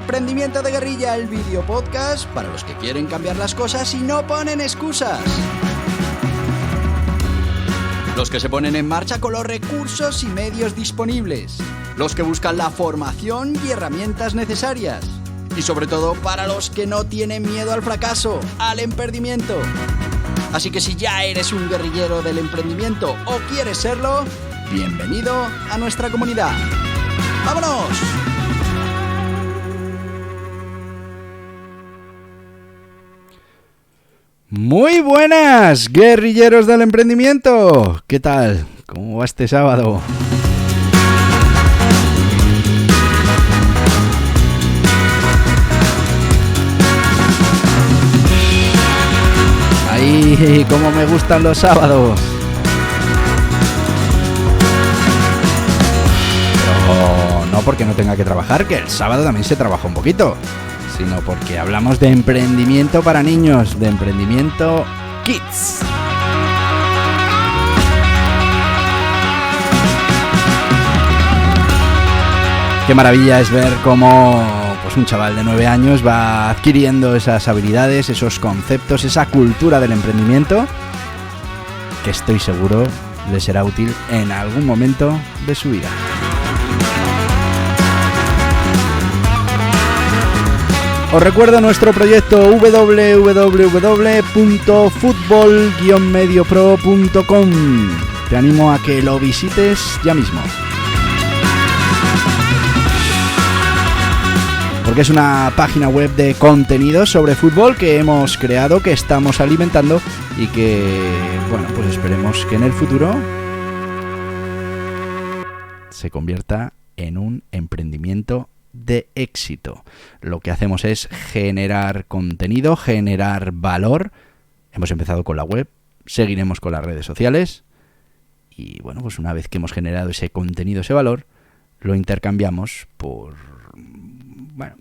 Emprendimiento de Guerrilla, el video podcast para los que quieren cambiar las cosas y no ponen excusas. Los que se ponen en marcha con los recursos y medios disponibles. Los que buscan la formación y herramientas necesarias. Y sobre todo para los que no tienen miedo al fracaso, al emprendimiento. Así que si ya eres un guerrillero del emprendimiento o quieres serlo, bienvenido a nuestra comunidad. ¡Vámonos! Muy buenas, guerrilleros del emprendimiento. ¿Qué tal? ¿Cómo va este sábado? ¡Ay, cómo me gustan los sábados! Pero no porque no tenga que trabajar, que el sábado también se trabaja un poquito, sino porque hablamos de emprendimiento para niños, de emprendimiento Kids. Qué maravilla es ver cómo un chaval de 9 años va adquiriendo esas habilidades, esos conceptos, esa cultura del emprendimiento, que estoy seguro le será útil en algún momento de su vida. Os recuerdo nuestro proyecto www.futbol-mediopro.com. Te animo a que lo visites ya mismo. Porque es una página web de contenidos sobre fútbol que hemos creado, que estamos alimentando y que, bueno, pues esperemos que en el futuro se convierta en un emprendimiento de éxito. Lo que hacemos es generar contenido, generar valor. Hemos empezado con la web, seguiremos con las redes sociales y bueno, pues una vez que hemos generado ese contenido, ese valor, lo intercambiamos por, bueno,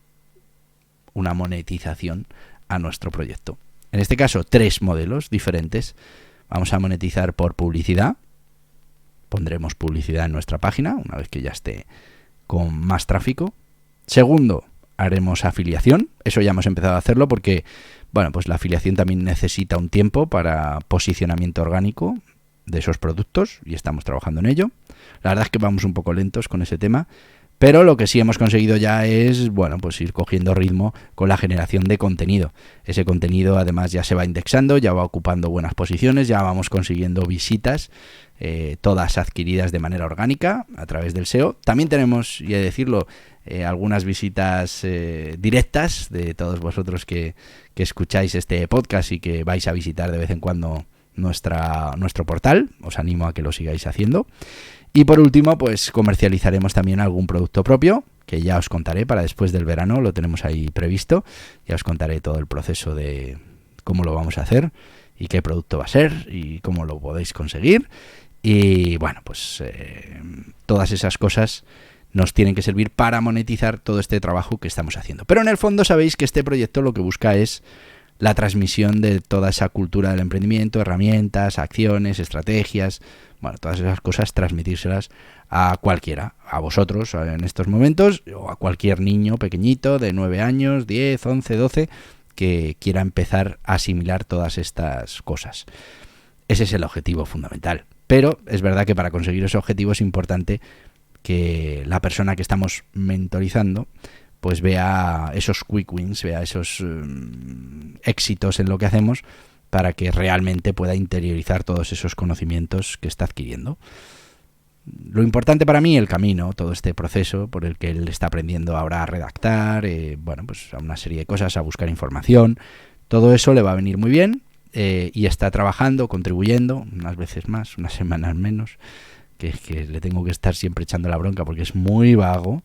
una monetización a nuestro proyecto. En este caso, 3 modelos diferentes. Vamos a monetizar por publicidad. Pondremos publicidad en nuestra página una vez que ya esté con más tráfico. Segundo, haremos afiliación. Eso ya hemos empezado a hacerlo porque, bueno, pues la afiliación también necesita un tiempo para posicionamiento orgánico de esos productos y estamos trabajando en ello. La verdad es que vamos un poco lentos con ese tema, pero lo que sí hemos conseguido ya es, bueno, pues ir cogiendo ritmo con la generación de contenido. Ese contenido además ya se va indexando, ya va ocupando buenas posiciones, ya vamos consiguiendo visitas, todas adquiridas de manera orgánica a través del SEO. También tenemos, y he de decirlo, algunas visitas directas de todos vosotros que escucháis este podcast y que vais a visitar de vez en cuando nuestro portal. Os animo a que lo sigáis haciendo. Y por último, pues comercializaremos también algún producto propio, que ya os contaré para después del verano, lo tenemos ahí previsto. Ya os contaré todo el proceso de cómo lo vamos a hacer y qué producto va a ser y cómo lo podéis conseguir. Y bueno, pues todas esas cosas nos tienen que servir para monetizar todo este trabajo que estamos haciendo. Pero en el fondo sabéis que este proyecto lo que busca es la transmisión de toda esa cultura del emprendimiento, herramientas, acciones, estrategias, bueno, todas esas cosas, transmitírselas a cualquiera, a vosotros en estos momentos, o a cualquier niño pequeñito de 9 años, 10, 11, 12, que quiera empezar a asimilar todas estas cosas. Ese es el objetivo fundamental. Pero es verdad que para conseguir ese objetivo es importante que la persona que estamos mentorizando pues vea esos quick wins, vea esos éxitos en lo que hacemos para que realmente pueda interiorizar todos esos conocimientos que está adquiriendo. Lo importante para mí, el camino, todo este proceso por el que él está aprendiendo ahora a redactar, bueno, pues a una serie de cosas, a buscar información, todo eso le va a venir muy bien y está trabajando, contribuyendo, unas veces más, unas semanas menos, que le tengo que estar siempre echando la bronca porque es muy vago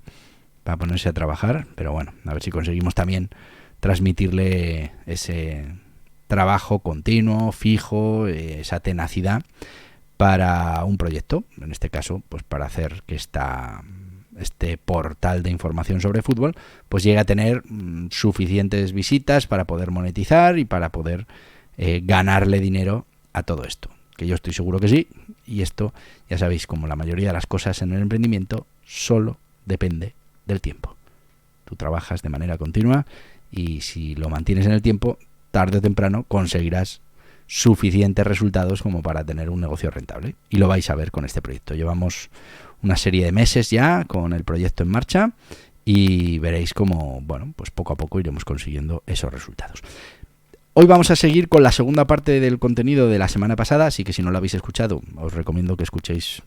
para ponerse a trabajar, pero bueno, a ver si conseguimos también transmitirle ese trabajo continuo, fijo, esa tenacidad para un proyecto, en este caso, pues para hacer que este portal de información sobre fútbol pues llegue a tener suficientes visitas para poder monetizar y para poder ganarle dinero a todo esto, que yo estoy seguro que sí, y esto, ya sabéis, como la mayoría de las cosas en el emprendimiento, solo depende del tiempo. Tú trabajas de manera continua y si lo mantienes en el tiempo, tarde o temprano conseguirás suficientes resultados como para tener un negocio rentable. Y lo vais a ver con este proyecto. Llevamos una serie de meses ya con el proyecto en marcha y veréis cómo, bueno, pues poco a poco iremos consiguiendo esos resultados. Hoy vamos a seguir con la segunda parte del contenido de la semana pasada, así que si no lo habéis escuchado, os recomiendo que escuchéis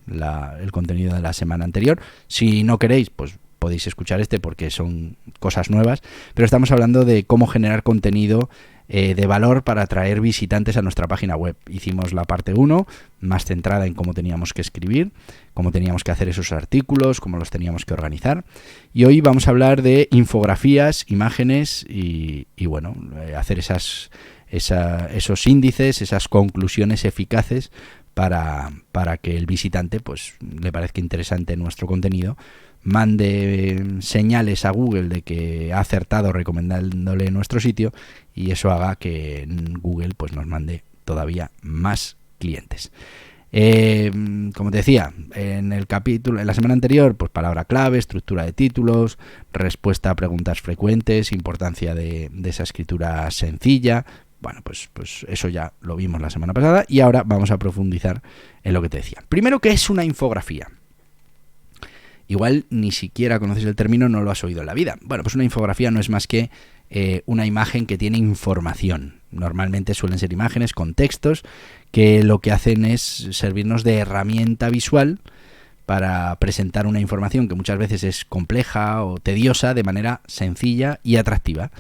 el contenido de la semana anterior. Si no queréis, pues podéis escuchar este porque son cosas nuevas, pero estamos hablando de cómo generar contenido de valor para atraer visitantes a nuestra página web. Hicimos la parte 1, más centrada en cómo teníamos que escribir, cómo teníamos que hacer esos artículos, cómo los teníamos que organizar. Y hoy vamos a hablar de infografías, imágenes y bueno, hacer esos índices, esas conclusiones eficaces para que el visitante pues le parezca interesante nuestro contenido, mande señales a Google de que ha acertado recomendándole nuestro sitio y eso haga que Google pues nos mande todavía más clientes. Como te decía, en la semana anterior, pues palabra clave, estructura de títulos, respuesta a preguntas frecuentes, importancia de esa escritura sencilla. Bueno, pues eso ya lo vimos la semana pasada y ahora vamos a profundizar en lo que te decía. Primero, ¿qué es una infografía? Igual ni siquiera conoces el término, no lo has oído en la vida. Bueno, pues una infografía no es más que una imagen que tiene información. Normalmente suelen ser imágenes con textos que lo que hacen es servirnos de herramienta visual para presentar una información que muchas veces es compleja o tediosa de manera sencilla y atractiva.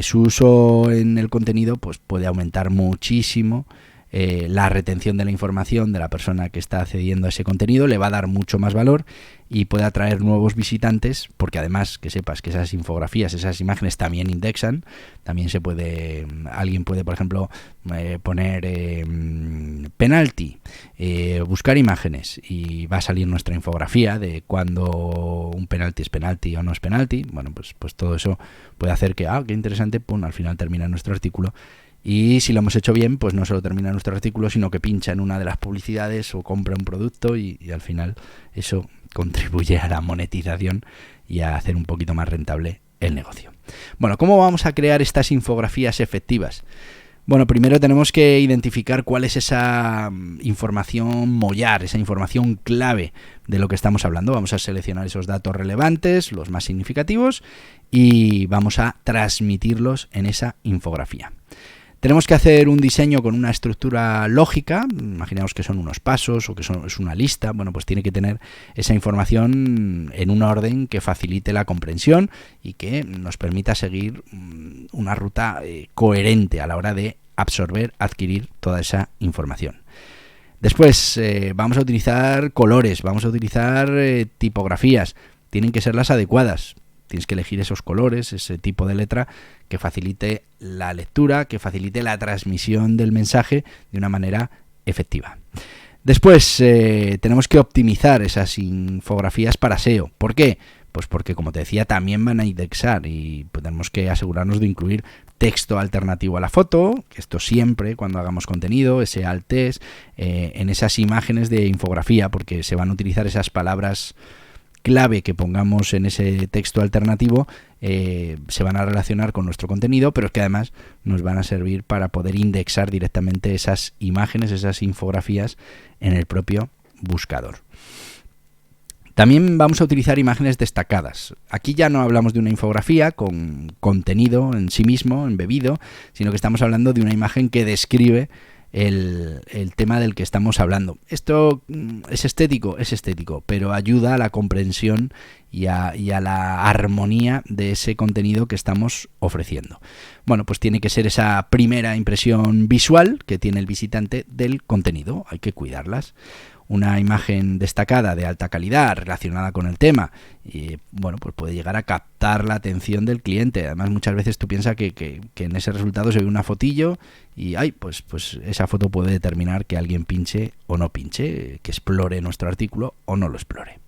Su uso en el contenido pues puede aumentar muchísimo la retención de la información de la persona que está accediendo a ese contenido, le va a dar mucho más valor y puede atraer nuevos visitantes, porque además que sepas que esas infografías, esas imágenes también indexan, también alguien puede, por ejemplo, poner penalti, buscar imágenes y va a salir nuestra infografía de cuando un penalti es penalti o no es penalti. Bueno, pues todo eso puede hacer que, qué interesante, al final termina nuestro artículo. Y si lo hemos hecho bien, pues no solo termina nuestro artículo, sino que pincha en una de las publicidades o compra un producto y al final eso contribuye a la monetización y a hacer un poquito más rentable el negocio. Bueno, ¿cómo vamos a crear estas infografías efectivas? Bueno, primero tenemos que identificar cuál es esa información mollar, esa información clave de lo que estamos hablando. Vamos a seleccionar esos datos relevantes, los más significativos, y vamos a transmitirlos en esa infografía. Tenemos que hacer un diseño con una estructura lógica, imaginemos que son unos pasos o que es una lista. Bueno, pues tiene que tener esa información en un orden que facilite la comprensión y que nos permita seguir una ruta coherente a la hora de absorber, adquirir toda esa información. Después vamos a utilizar colores, vamos a utilizar tipografías, tienen que ser las adecuadas. Tienes que elegir esos colores, ese tipo de letra que facilite la lectura, que facilite la transmisión del mensaje de una manera efectiva. Después tenemos que optimizar esas infografías para SEO. ¿Por qué? Pues porque, como te decía, también van a indexar y tenemos que asegurarnos de incluir texto alternativo a la foto, que esto siempre cuando hagamos contenido, ese alt text, en esas imágenes de infografía, porque se van a utilizar esas palabras clave que pongamos en ese texto alternativo, se van a relacionar con nuestro contenido, pero es que además nos van a servir para poder indexar directamente esas imágenes, esas infografías en el propio buscador. También vamos a utilizar imágenes destacadas. Aquí ya no hablamos de una infografía con contenido en sí mismo, embebido, sino que estamos hablando de una imagen que describe el tema del que estamos hablando. Esto es estético, pero ayuda a la comprensión y a la armonía de ese contenido que estamos ofreciendo. Bueno, pues tiene que ser esa primera impresión visual que tiene el visitante del contenido. Hay que cuidarlas. Una imagen destacada de alta calidad relacionada con el tema y bueno, pues puede llegar a captar la atención del cliente. Además, muchas veces tú piensas que en ese resultado se ve una fotillo y pues esa foto puede determinar que alguien pinche o no pinche, que explore nuestro artículo o no lo explore.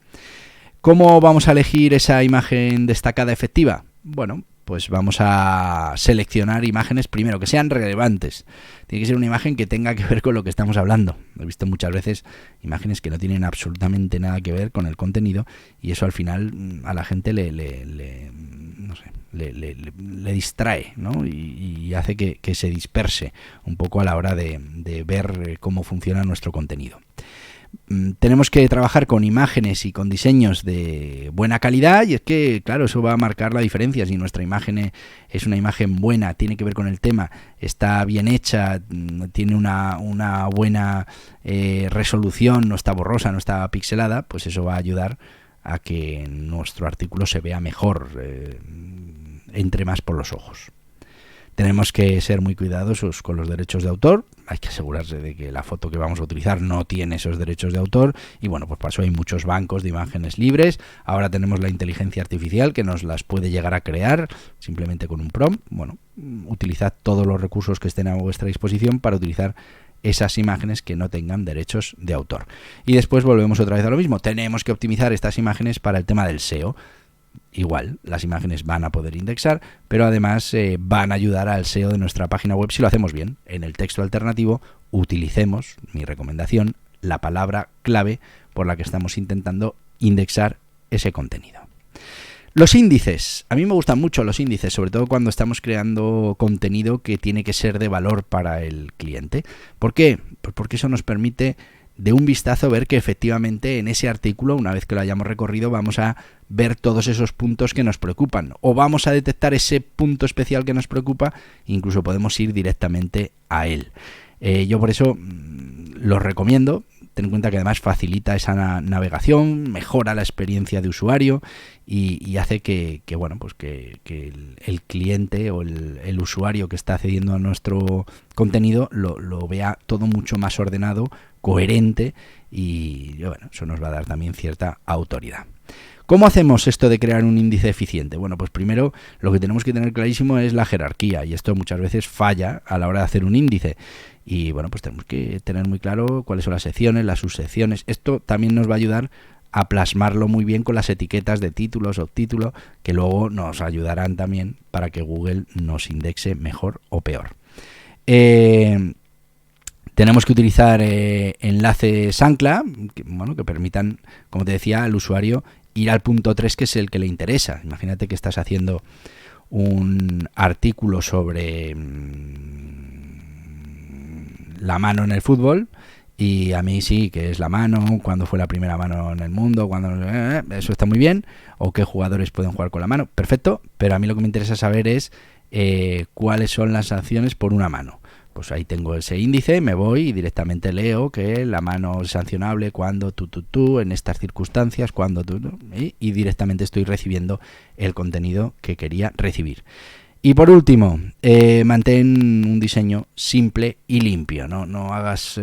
¿Cómo vamos a elegir esa imagen destacada efectiva? Bueno, pues vamos a seleccionar imágenes primero que sean relevantes. Tiene que ser una imagen que tenga que ver con lo que estamos hablando. He visto muchas veces imágenes que no tienen absolutamente nada que ver con el contenido y eso al final a la gente le distrae, ¿no? y hace que se disperse un poco a la hora de ver cómo funciona nuestro contenido. Tenemos que trabajar con imágenes y con diseños de buena calidad y es que, claro, eso va a marcar la diferencia. Si nuestra imagen es una imagen buena, tiene que ver con el tema, está bien hecha, tiene una buena resolución, no está borrosa, no está pixelada, pues eso va a ayudar a que nuestro artículo se vea mejor, entre más por los ojos. Tenemos que ser muy cuidadosos con los derechos de autor. Hay que asegurarse de que la foto que vamos a utilizar no tiene esos derechos de autor. Y bueno, pues para eso hay muchos bancos de imágenes libres. Ahora tenemos la inteligencia artificial que nos las puede llegar a crear simplemente con un prompt. Bueno, utilizad todos los recursos que estén a vuestra disposición para utilizar esas imágenes que no tengan derechos de autor. Y después volvemos otra vez a lo mismo. Tenemos que optimizar estas imágenes para el tema del SEO. Igual, las imágenes van a poder indexar, pero además van a ayudar al SEO de nuestra página web si lo hacemos bien. En el texto alternativo utilicemos, mi recomendación, la palabra clave por la que estamos intentando indexar ese contenido. Los índices. A mí me gustan mucho los índices, sobre todo cuando estamos creando contenido que tiene que ser de valor para el cliente. ¿Por qué? Pues porque eso nos permite de un vistazo ver que efectivamente en ese artículo, una vez que lo hayamos recorrido, vamos a ver todos esos puntos que nos preocupan o vamos a detectar ese punto especial que nos preocupa, incluso podemos ir directamente a él. Yo por eso los recomiendo. Ten en cuenta que además facilita esa navegación, mejora la experiencia de usuario y hace que el cliente o el usuario que está accediendo a nuestro contenido lo vea todo mucho más ordenado, coherente y bueno, eso nos va a dar también cierta autoridad. ¿Cómo hacemos esto de crear un índice eficiente? Bueno, pues primero lo que tenemos que tener clarísimo es la jerarquía y esto muchas veces falla a la hora de hacer un índice. Y bueno, pues tenemos que tener muy claro cuáles son las secciones, las subsecciones. Esto también nos va a ayudar a plasmarlo muy bien con las etiquetas de título, subtítulo, que luego nos ayudarán también para que Google nos indexe mejor o peor. Tenemos que utilizar enlaces ancla, que permitan, como te decía, al usuario ir al punto 3, que es el que le interesa. Imagínate que estás haciendo un artículo sobre la mano en el fútbol y a mí sí, que es la mano, cuándo fue la primera mano en el mundo, eso está muy bien, o qué jugadores pueden jugar con la mano, perfecto, pero a mí lo que me interesa saber es cuáles son las sanciones por una mano. Pues ahí tengo ese índice, me voy y directamente leo que la mano es sancionable cuando en estas circunstancias, cuando y directamente estoy recibiendo el contenido que quería recibir. Y por último, mantén un diseño simple y limpio, no hagas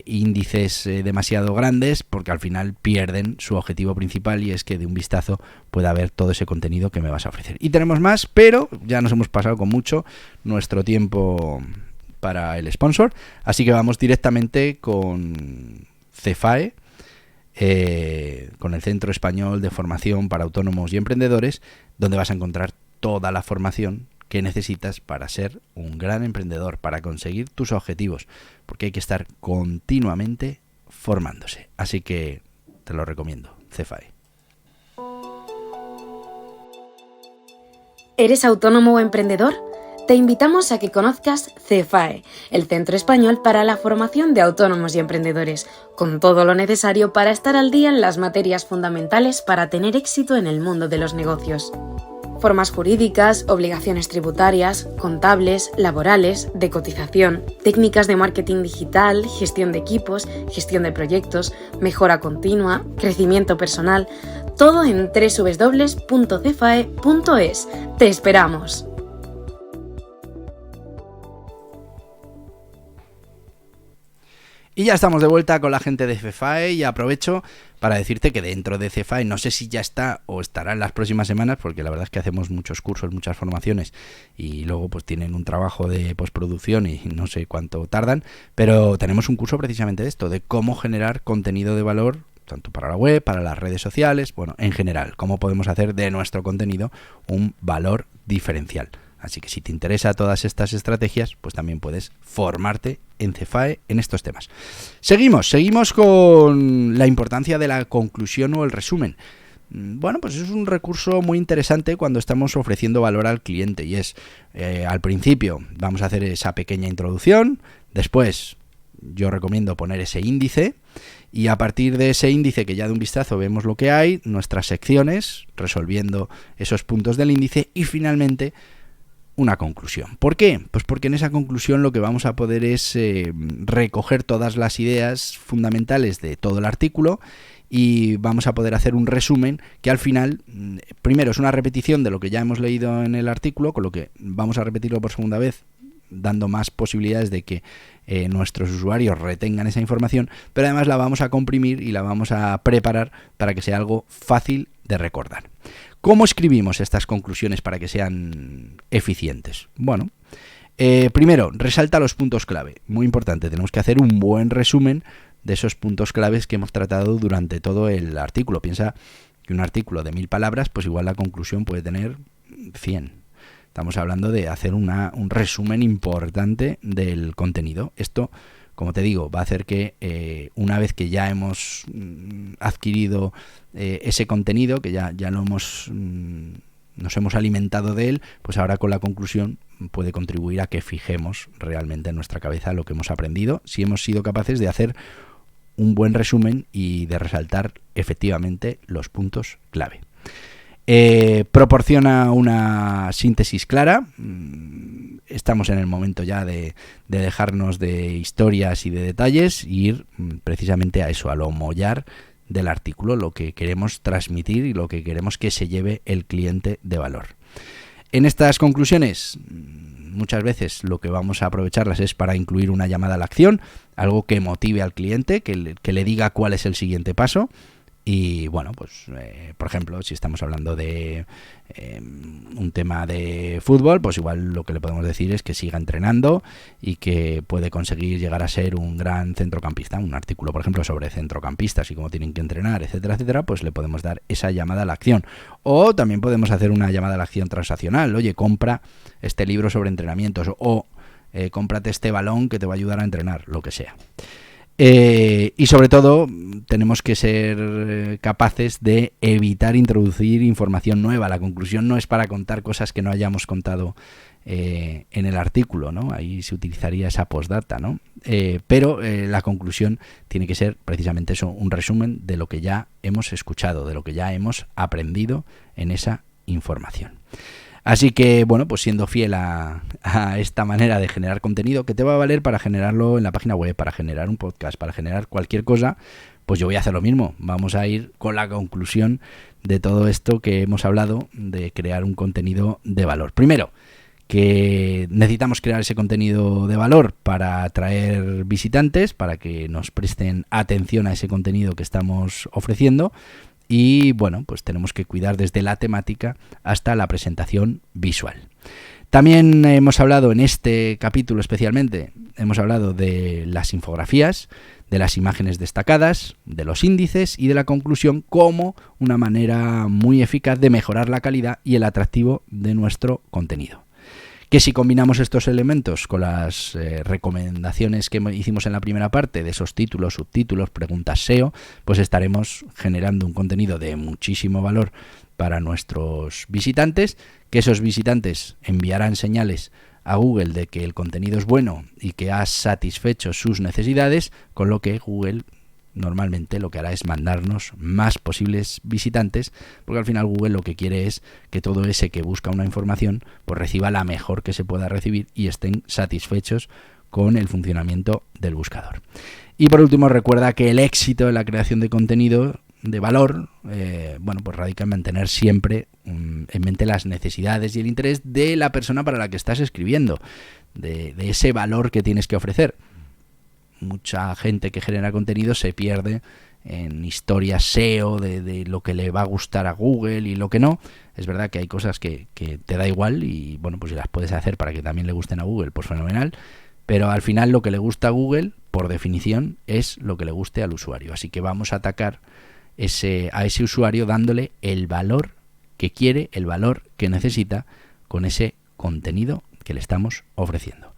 índices demasiado grandes porque al final pierden su objetivo principal y es que de un vistazo pueda ver todo ese contenido que me vas a ofrecer. Y tenemos más, pero ya nos hemos pasado con mucho nuestro tiempo para el sponsor, así que vamos directamente con CEFAE, con el Centro Español de Formación para Autónomos y Emprendedores, donde vas a encontrar toda la formación que necesitas para ser un gran emprendedor, para conseguir tus objetivos, porque hay que estar continuamente formándose. Así que te lo recomiendo, CEFAE. ¿Eres autónomo o emprendedor? Te invitamos a que conozcas CEFAE, el Centro Español para la Formación de Autónomos y Emprendedores, con todo lo necesario para estar al día en las materias fundamentales para tener éxito en el mundo de los negocios. Formas jurídicas, obligaciones tributarias, contables, laborales, de cotización, técnicas de marketing digital, gestión de equipos, gestión de proyectos, mejora continua, crecimiento personal, todo en www.cefae.es. ¡Te esperamos! Y ya estamos de vuelta con la gente de CEFAE y aprovecho para decirte que dentro de CEFAE, no sé si ya está o estará en las próximas semanas, porque la verdad es que hacemos muchos cursos, muchas formaciones y luego pues tienen un trabajo de postproducción y no sé cuánto tardan, pero tenemos un curso precisamente de esto, de cómo generar contenido de valor tanto para la web, para las redes sociales, bueno, en general, cómo podemos hacer de nuestro contenido un valor diferencial. Así que si te interesa todas estas estrategias, pues también puedes formarte en Cefae en estos temas. Seguimos con la importancia de la conclusión o el resumen. Bueno, pues es un recurso muy interesante cuando estamos ofreciendo valor al cliente y es, al principio vamos a hacer esa pequeña introducción, después yo recomiendo poner ese índice y a partir de ese índice que ya de un vistazo vemos lo que hay, nuestras secciones, resolviendo esos puntos del índice y finalmente una conclusión. ¿Por qué? Pues porque en esa conclusión lo que vamos a poder es recoger todas las ideas fundamentales de todo el artículo y vamos a poder hacer un resumen que al final, primero es una repetición de lo que ya hemos leído en el artículo, con lo que vamos a repetirlo por segunda vez, dando más posibilidades de que nuestros usuarios retengan esa información, pero además la vamos a comprimir y la vamos a preparar para que sea algo fácil de recordar. ¿Cómo escribimos estas conclusiones para que sean eficientes? Bueno, primero, resalta los puntos clave. Muy importante, tenemos que hacer un buen resumen de esos puntos claves que hemos tratado durante todo el artículo. Piensa que un artículo de 1000 palabras, pues igual la conclusión puede tener 100. Estamos hablando de hacer un resumen importante del contenido. Esto, como te digo, va a hacer que una vez que ya hemos adquirido ese contenido, que ya lo hemos nos hemos alimentado de él, pues ahora con la conclusión puede contribuir a que fijemos realmente en nuestra cabeza lo que hemos aprendido, si hemos sido capaces de hacer un buen resumen y de resaltar efectivamente los puntos clave. Proporciona una síntesis clara. Estamos en el momento ya de dejarnos de historias y de detalles y ir precisamente a eso, a lo mollar del artículo, lo que queremos transmitir y lo que queremos que se lleve el cliente de valor. En estas conclusiones, muchas veces lo que vamos a aprovecharlas es para incluir una llamada a la acción, algo que motive al cliente, que le diga cuál es el siguiente paso. Y bueno, pues por ejemplo, si estamos hablando de un tema de fútbol, pues igual lo que le podemos decir es que siga entrenando y que puede conseguir llegar a ser un gran centrocampista. Un artículo, por ejemplo, sobre centrocampistas y cómo tienen que entrenar, etcétera, etcétera, pues le podemos dar esa llamada a la acción. O también podemos hacer una llamada a la acción transaccional. Oye, compra este libro sobre entrenamientos o cómprate este balón que te va a ayudar a entrenar, lo que sea. Y sobre todo tenemos que ser capaces de evitar introducir información nueva. La conclusión no es para contar cosas que no hayamos contado en el artículo, ¿no? Ahí se utilizaría esa postdata, ¿no? Pero la conclusión tiene que ser precisamente eso, un resumen de lo que ya hemos escuchado, de lo que ya hemos aprendido en esa información. Así que, bueno, pues siendo fiel a esta manera de generar contenido, que te va a valer para generarlo en la página web, para generar un podcast, para generar cualquier cosa, pues yo voy a hacer lo mismo. Vamos a ir con la conclusión de todo esto que hemos hablado de crear un contenido de valor. Primero, que necesitamos crear ese contenido de valor para atraer visitantes, para que nos presten atención a ese contenido que estamos ofreciendo. Y bueno, pues tenemos que cuidar desde la temática hasta la presentación visual. También hemos hablado en este capítulo especialmente, hemos hablado de las infografías, de las imágenes destacadas, de los índices y de la conclusión como una manera muy eficaz de mejorar la calidad y el atractivo de nuestro contenido. Que si combinamos estos elementos con las recomendaciones que hicimos en la primera parte de esos títulos, subtítulos, preguntas SEO, pues estaremos generando un contenido de muchísimo valor para nuestros visitantes, que esos visitantes enviarán señales a Google de que el contenido es bueno y que ha satisfecho sus necesidades, con lo que Google normalmente lo que hará es mandarnos más posibles visitantes, porque al final Google lo que quiere es que todo ese que busca una información pues reciba la mejor que se pueda recibir y estén satisfechos con el funcionamiento del buscador. Y por último, recuerda que el éxito en la creación de contenido de valor, bueno, pues radica en mantener siempre en mente las necesidades y el interés de la persona para la que estás escribiendo, de ese valor que tienes que ofrecer. Mucha gente que genera contenido se pierde en historias SEO de lo que le va a gustar a Google y lo que no. Es verdad que hay cosas que te da igual y bueno, pues si las puedes hacer para que también le gusten a Google, pues fenomenal. Pero al final lo que le gusta a Google, por definición, es lo que le guste al usuario. Así que vamos a atacar a ese usuario dándole el valor que quiere, el valor que necesita, con ese contenido que le estamos ofreciendo.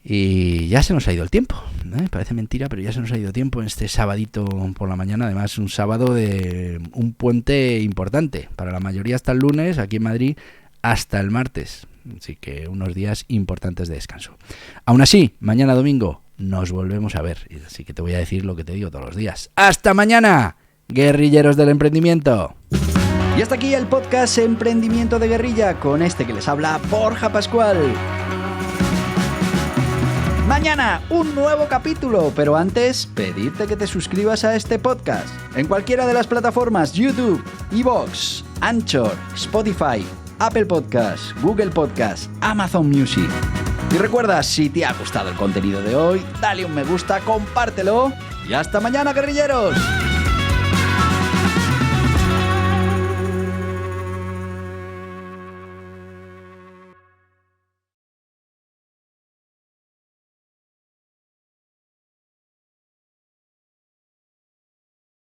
Y ya se nos ha ido el tiempo, ¿eh? Parece mentira, pero ya se nos ha ido tiempo en este sabadito por la mañana. Además, un sábado de un puente importante. Para la mayoría hasta el lunes, aquí en Madrid hasta el martes. Así que unos días importantes de descanso. Aún así, mañana domingo nos volvemos a ver. Así que te voy a decir lo que te digo todos los días. ¡Hasta mañana, guerrilleros del emprendimiento! Y hasta aquí el podcast Emprendimiento de Guerrilla, con este que les habla Borja Pascual. Mañana un nuevo capítulo, pero antes pedirte que te suscribas a este podcast en cualquiera de las plataformas: YouTube, iVoox, Anchor, Spotify, Apple Podcasts, Google Podcasts, Amazon Music. Y recuerda, si te ha gustado el contenido de hoy, dale un me gusta, compártelo y hasta mañana, guerrilleros.